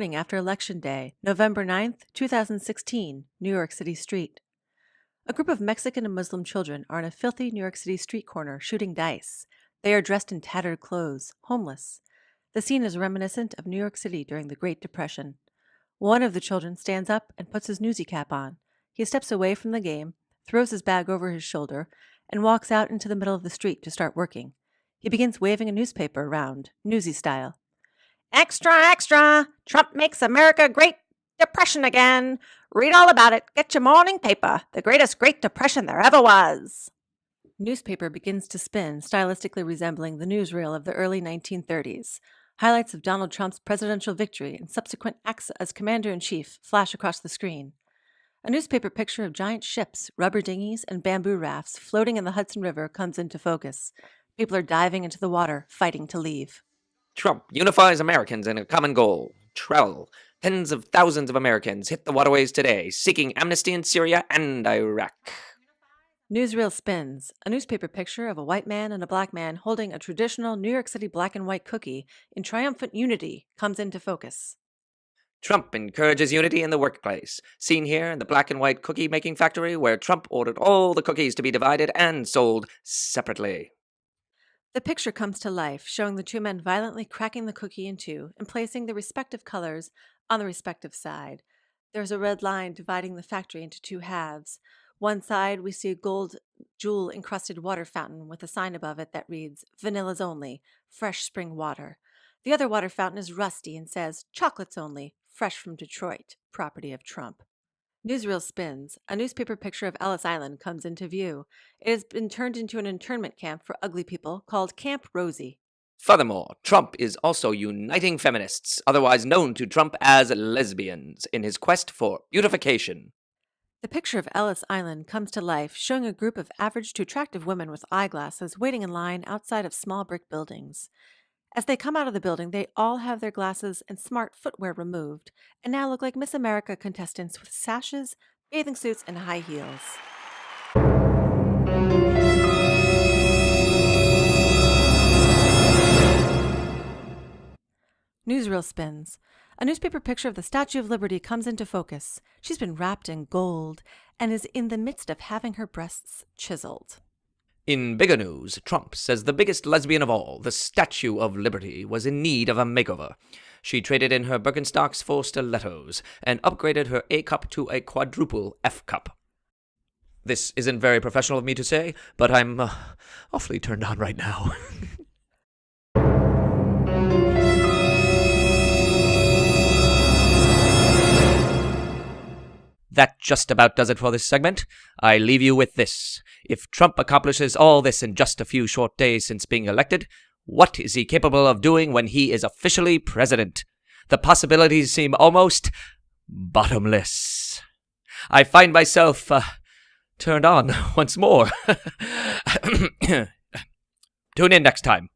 morning after Election Day, November 9th, 2016, New York City street. A group of Mexican and Muslim children are in a filthy New York City street corner shooting dice. They are dressed in tattered clothes, homeless. The scene is reminiscent of New York City during the Great Depression. One of the children stands up and puts his newsy cap on. He steps away from the game, throws his bag over his shoulder, and walks out into the middle of the street to start working. He begins waving a newspaper around, newsy style. Extra, extra! Trump makes America Great Depression again. Read all about it. Get your morning paper. The greatest Great Depression there ever was. Newspaper begins to spin, stylistically resembling the newsreel of the early 1930s. Highlights of Donald Trump's presidential victory and subsequent acts as commander-in-chief flash across the screen. A newspaper picture of giant ships, rubber dinghies, and bamboo rafts floating in the Hudson River comes into focus. People are diving into the water, fighting to leave. Trump unifies Americans in a common goal. Travel. Tens of thousands of Americans hit the waterways today, seeking amnesty in Syria and Iraq. Newsreel spins. A newspaper picture of a white man and a black man holding a traditional New York City black and white cookie in triumphant unity comes into focus. Trump encourages unity in the workplace. Seen here in the black and white cookie-making factory where Trump ordered all the cookies to be divided and sold separately. The picture comes to life, showing the two men violently cracking the cookie in two and placing the respective colors on the respective side. There's a red line dividing the factory into two halves. One side, we see a gold jewel-encrusted water fountain with a sign above it that reads, "Vanillas only, fresh spring water." The other water fountain is rusty and says, "Chocolates only, fresh from Detroit, property of Trump." Newsreel spins. A newspaper picture of Ellis Island comes into view. It has been turned into an internment camp for ugly people called Camp Rosie. Furthermore, Trump is also uniting feminists, otherwise known to Trump as lesbians, in his quest for beautification. The picture of Ellis Island comes to life, showing a group of average to attractive women with eyeglasses waiting in line outside of small brick buildings. As they come out of the building, they all have their glasses and smart footwear removed, and now look like Miss America contestants with sashes, bathing suits, and high heels. Newsreel spins. A newspaper picture of the Statue of Liberty comes into focus. She's been wrapped in gold and is in the midst of having her breasts chiseled. In bigger news, Trump says the biggest lesbian of all, the Statue of Liberty, was in need of a makeover. She traded in her Birkenstocks for stilettos and upgraded her A cup to a quadruple F cup. This isn't very professional of me to say, but I'm awfully turned on right now. That just about does it for this segment. I leave you with this. If Trump accomplishes all this in just a few short days since being elected, what is he capable of doing when he is officially president? The possibilities seem almost bottomless. I find myself turned on once more. Tune in next time.